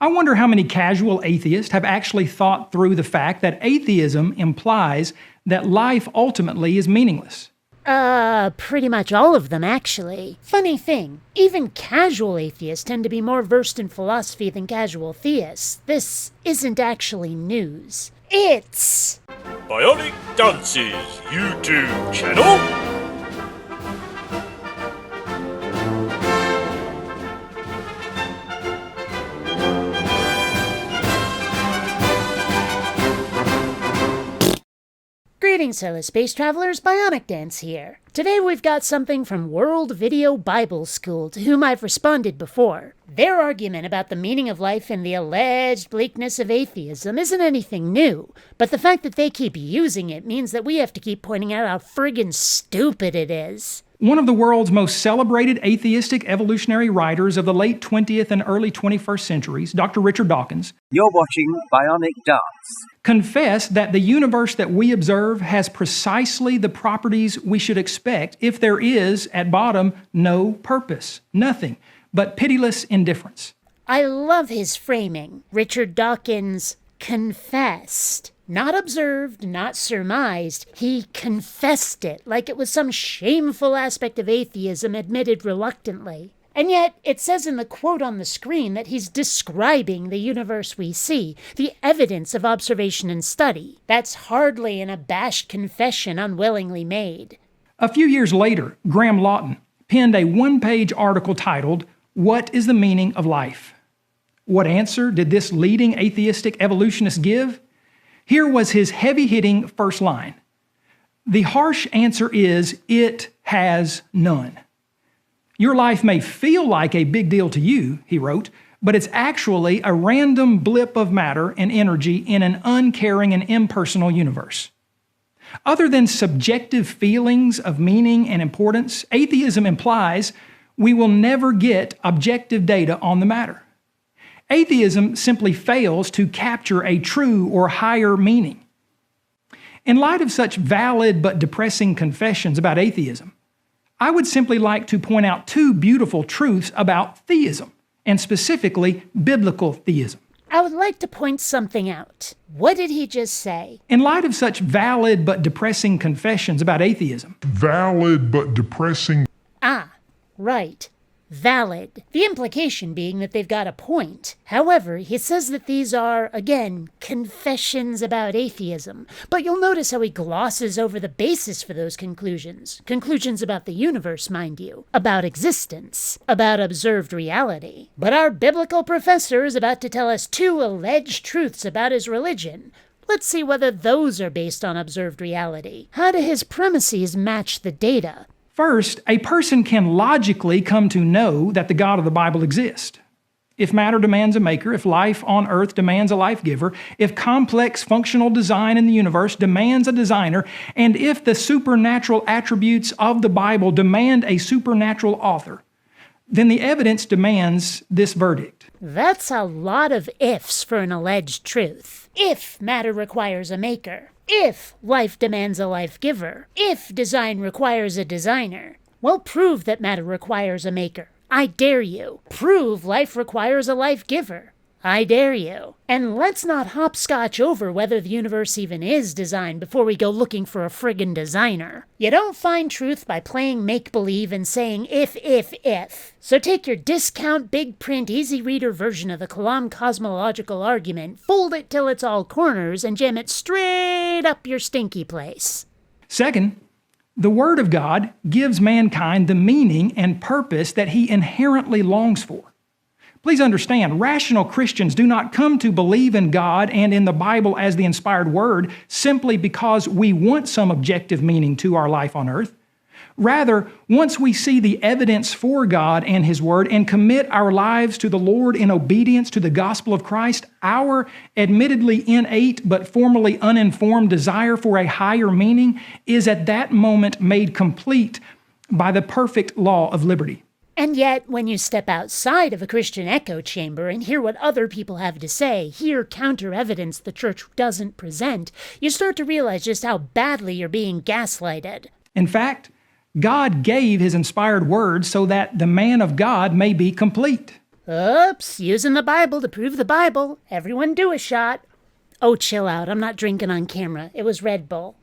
I wonder how many casual atheists have actually thought through the fact that atheism implies that life ultimately is meaningless. Pretty much all of them, actually. Funny thing, even casual atheists tend to be more versed in philosophy than casual theists. This isn't actually news. It's BionicDance's YouTube channel. Greetings, fellow space travelers, BionicDance here. Today we've got something from World Video Bible School, to whom I've responded before. Their argument about the meaning of life and the alleged bleakness of atheism isn't anything new, but the fact that they keep using it means that we have to keep pointing out how friggin' stupid it is. One of the world's most celebrated atheistic evolutionary writers of the late 20th and early 21st centuries, Dr. Richard Dawkins, You're watching BionicDance. confessed that the universe that we observe has precisely the properties we should expect if there is, at bottom, no purpose, nothing, but pitiless indifference. I love his framing. Richard Dawkins confessed. Not observed, not surmised. He confessed it, like it was some shameful aspect of atheism admitted reluctantly. And yet, it says in the quote on the screen that he's describing the universe we see, the evidence of observation and study. That's hardly an abashed confession unwillingly made. A few years later, Graham Lawton penned a one-page article titled, "What is the Meaning of Life?" What answer did this leading atheistic evolutionist give? Here was his heavy-hitting first line. The harsh answer is, it has none. Your life may feel like a big deal to you, he wrote, but it's actually a random blip of matter and energy in an uncaring and impersonal universe. Other than subjective feelings of meaning and importance, atheism implies we will never get objective data on the matter. Atheism simply fails to capture a true or higher meaning. In light of such valid but depressing confessions about atheism, I would simply like to point out two beautiful truths about theism, and specifically biblical theism. I would like to point something out. What did he just say? In light of such valid but depressing confessions about atheism, Right. Valid. The implication being that they've got a point. However, he says that these are, again, confessions about atheism. But you'll notice how he glosses over the basis for those conclusions. Conclusions about the universe, mind you. About existence. About observed reality. But our biblical professor is about to tell us two alleged truths about his religion. Let's see whether those are based on observed reality. How do his premises match the data? first, a person can logically come to know that the God of the Bible exists. If matter demands a maker, if life on earth demands a life giver, if complex functional design in the universe demands a designer, and if the supernatural attributes of the Bible demand a supernatural author, then the evidence demands this verdict. That's a lot of ifs for an alleged truth. If matter requires a maker. If life demands a life giver. If design requires a designer. Well, prove that matter requires a maker. I dare you. Prove life requires a life giver. I dare you. And let's not hopscotch over whether the universe even is designed before we go looking for a friggin' designer. You don't find truth by playing make-believe and saying if. So take your discount, big print, easy reader version of the Kalam cosmological argument, fold it till it's all corners, and jam it straight up your stinky place. Second, the Word of God gives mankind the meaning and purpose that he inherently longs for. Please understand, rational Christians do not come to believe in God and in the Bible as the inspired Word simply because we want some objective meaning to our life on earth. Rather, once we see the evidence for God and His Word and commit our lives to the Lord in obedience to the gospel of Christ, our admittedly innate but formally uninformed desire for a higher meaning is at that moment made complete by the perfect law of liberty. And yet, when you step outside of a Christian echo chamber and hear what other people have to say, hear counter-evidence the church doesn't present, you start to realize just how badly you're being gaslighted. In fact, God gave His inspired Word so that the man of God may be complete. Oops, using the Bible to prove the Bible. Everyone do a shot. Oh, chill out. I'm not drinking on camera. It was Red Bull.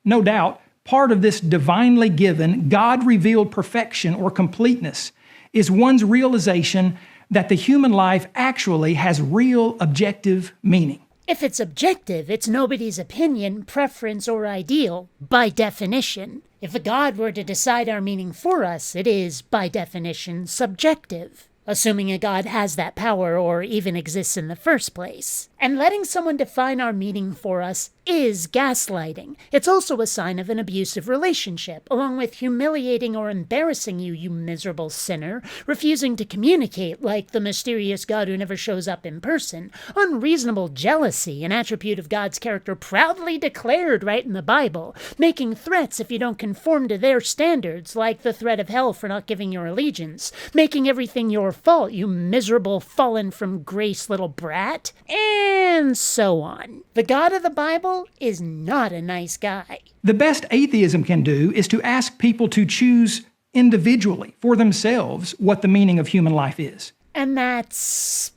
No doubt, part of this divinely given, God-revealed perfection or completeness is one's realization that the human life actually has real objective meaning. If it's objective, it's nobody's opinion, preference, or ideal, by definition. If a God were to decide our meaning for us, it is, by definition, subjective. Assuming a God has that power or even exists in the first place. And letting someone define our meaning for us is gaslighting. It's also a sign of an abusive relationship, along with humiliating or embarrassing you, you miserable sinner, refusing to communicate like the mysterious God who never shows up in person, unreasonable jealousy, an attribute of God's character proudly declared right in the Bible, making threats if you don't conform to their standards, like the threat of hell for not giving your allegiance, making everything your fault, you miserable fallen from grace little brat, and so on. The God of the Bible is not a nice guy. The best atheism can do is to ask people to choose individually for themselves what the meaning of human life is. And that's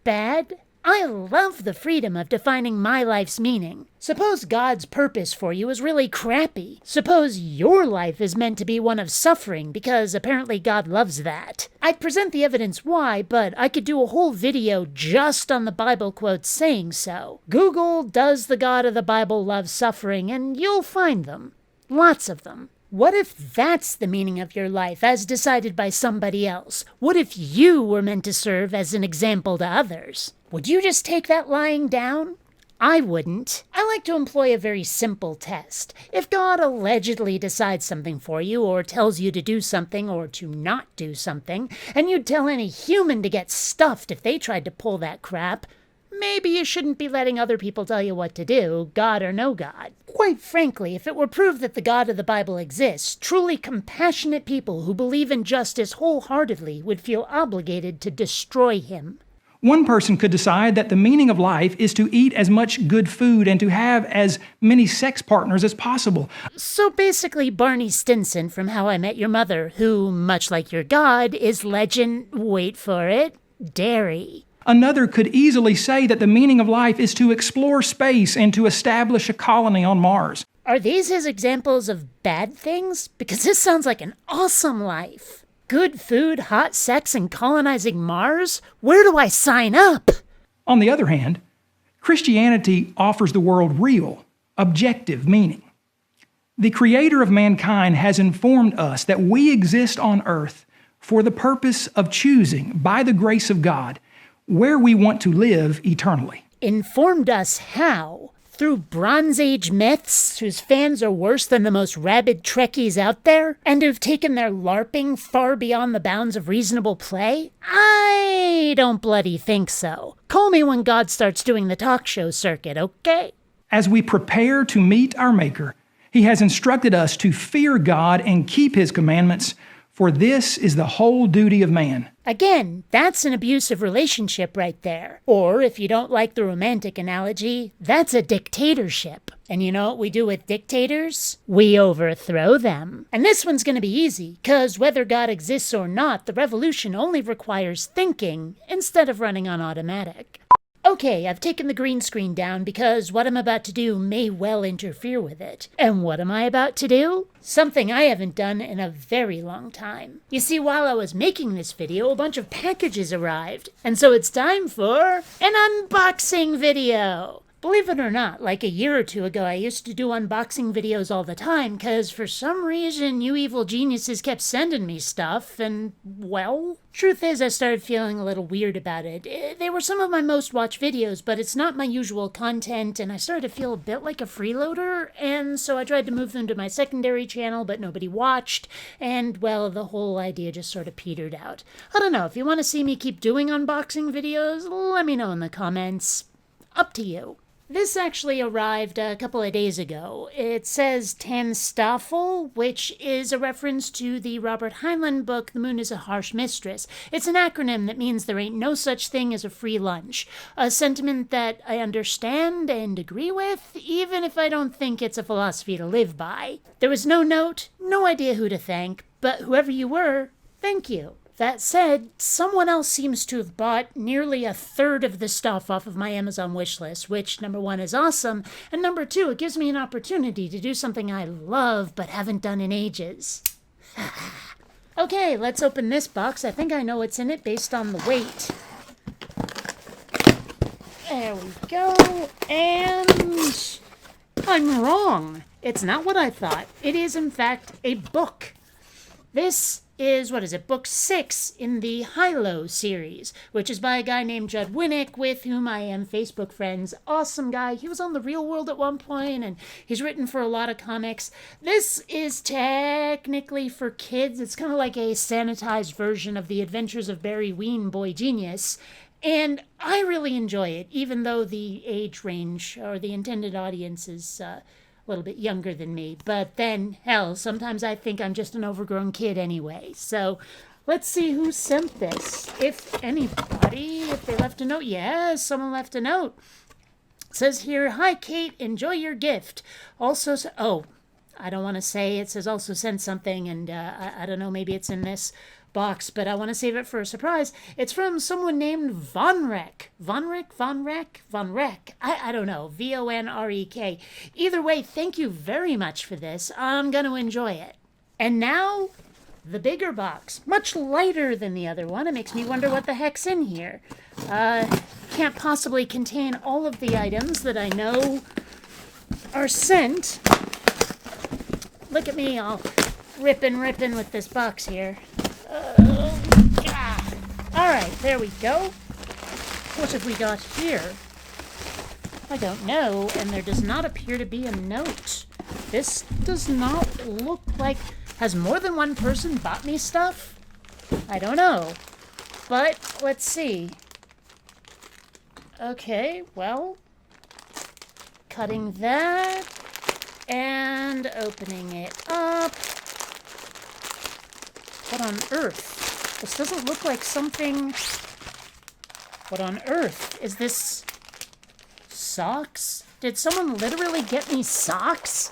bad? I love the freedom of defining my life's meaning. Suppose God's purpose for you is really crappy. Suppose your life is meant to be one of suffering because apparently God loves that. I'd present the evidence why, but I could do a whole video just on the Bible quotes saying so. Google, "Does the God of the Bible love suffering?" and you'll find them. Lots of them. What if that's the meaning of your life as decided by somebody else? What if you were meant to serve as an example to others? Would you just take that lying down? I wouldn't. I like to employ a very simple test. If God allegedly decides something for you, or tells you to do something or to not do something, and you'd tell any human to get stuffed if they tried to pull that crap, maybe you shouldn't be letting other people tell you what to do, God or no God. Quite frankly, if it were proved that the God of the Bible exists, truly compassionate people who believe in justice wholeheartedly would feel obligated to destroy him. One person could decide that the meaning of life is to eat as much good food and to have as many sex partners as possible. So basically Barney Stinson from How I Met Your Mother, who, much like your God, is wait for it, dairy. Another could easily say that the meaning of life is to explore space and to establish a colony on Mars. Are these his examples of bad things? Because this sounds like an awesome life. Good food, hot sex, and colonizing Mars? Where do I sign up? On the other hand, Christianity offers the world real, objective meaning. The Creator of mankind has informed us that we exist on earth for the purpose of choosing, by the grace of God, where we want to live eternally. Informed us how? Through Bronze Age myths whose fans are worse than the most rabid Trekkies out there, and who've taken their LARPing far beyond the bounds of reasonable play? I don't bloody think so. Call me when God starts doing the talk show circuit, okay? As we prepare to meet our Maker, He has instructed us to fear God and keep His commandments, for this is the whole duty of man. Again, that's an abusive relationship right there. Or, if you don't like the romantic analogy, that's a dictatorship. And you know what we do with dictators? We overthrow them. And this one's gonna be easy, 'cause whether God exists or not, the revolution only requires thinking instead of running on automatic. Okay, I've taken the green screen down because what I'm about to do may well interfere with it. And what am I about to do? Something I haven't done in a very long time. You see, while I was making this video, a bunch of packages arrived. And so it's time for an unboxing video. Believe it or not, like a year or two ago, I used to do unboxing videos all the time because for some reason you evil geniuses kept sending me stuff and, well, truth is I started feeling a little weird about it. They were some of my most watched videos, but it's not my usual content and I started to feel a bit like a freeloader, and so I tried to move them to my secondary channel, but nobody watched, and, well, the whole idea just sort of petered out. I don't know, if you want to see me keep doing unboxing videos, let me know in the comments. Up to you. This actually arrived a couple of days ago. It says Tanstaffel, which is a reference to the Robert Heinlein book, The Moon is a Harsh Mistress. It's an acronym that means there ain't no such thing as a free lunch. A sentiment that I understand and agree with, even if I don't think it's a philosophy to live by. There was no note, no idea who to thank, but whoever you were, thank you. That said, someone else seems to have bought nearly a third of the stuff off of my Amazon wishlist, which, number one, is awesome, and number two, it gives me an opportunity to do something I love but haven't done in ages. Okay, let's open this box. I think I know what's in it based on the weight. There we go, and I'm wrong. It's not what I thought. It is, in fact, a book. This is, book 6 in the High-Low series, which is by a guy named Judd Winnick, with whom I am Facebook friends. Awesome guy. He was on The Real World at one point, and he's written for a lot of comics. This is technically for kids. It's kind of like a sanitized version of The Adventures of Barry Ween, Boy Genius. And I really enjoy it, even though the age range or the intended audience is a little bit younger than me. But then, hell, sometimes I think I'm just an overgrown kid anyway. So let's see who sent this. If anybody, if they left a note. Yes, someone left a note. It says here, "Hi, Kate, enjoy your gift." Also, I don't want to say. It says also send something, and I don't know, maybe it's in this box, but I want to save it for a surprise. It's from someone named Vonrek. Vonrek. I don't know. Vonrek. Either way, thank you very much for this. I'm going to enjoy it. And now, the bigger box. Much lighter than the other one. It makes me wonder what the heck's in here. Can't possibly contain all of the items that I know are sent. Look at me all ripping with this box here. All right, there we go. What have we got here? I don't know, and there does not appear to be a note. This does not look like... Has more than one person bought me stuff? I don't know. But, let's see. Okay, well... Cutting that... And opening it up... What on earth? This doesn't look like something... What on earth? Is this... socks? Did someone literally get me socks?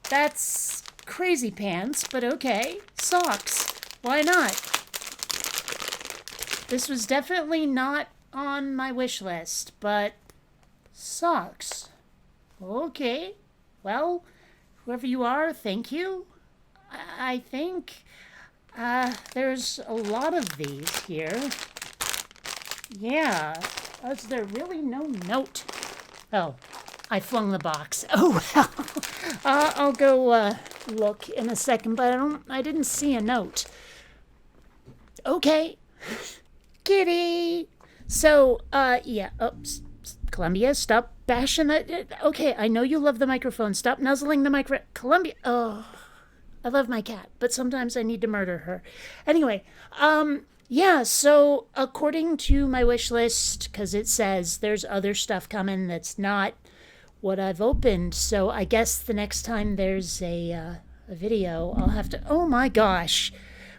That's crazy pants, but okay. Socks. Why not? This was definitely not on my wish list, but... socks. Okay. Well, whoever you are, thank you. I think... there's a lot of these here. Yeah. Is there really no note? Oh, I flung the box. Oh, well. I'll go, look in a second, but I didn't see a note. Okay. Kitty. So, yeah. Oops. Columbia, stop bashing it. Okay, I know you love the microphone. Stop nuzzling the microphone. Columbia. Oh. I love my cat, but sometimes I need to murder her. Anyway, yeah, so according to my wish list, because it says there's other stuff coming that's not what I've opened, so I guess the next time there's a video, I'll have to... Oh my gosh!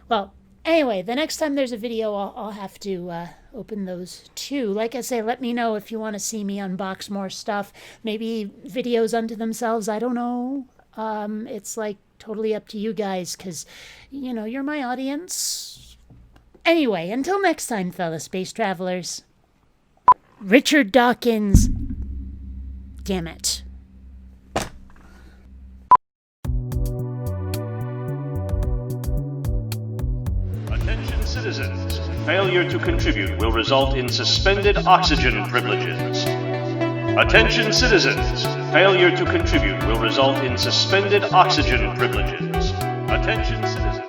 Well, anyway, the next time there's a video, I'll have to open those too. Like I say, let me know if you want to see me unbox more stuff. Maybe videos unto themselves, I don't know. It's like totally up to you guys, because, you know, you're my audience. Anyway, until next time, fellow space travelers. Richard Dawkins. Damn it. Attention citizens. Failure to contribute will result in suspended oxygen privileges. Attention citizens. Failure to contribute will result in suspended oxygen privileges. Attention citizens.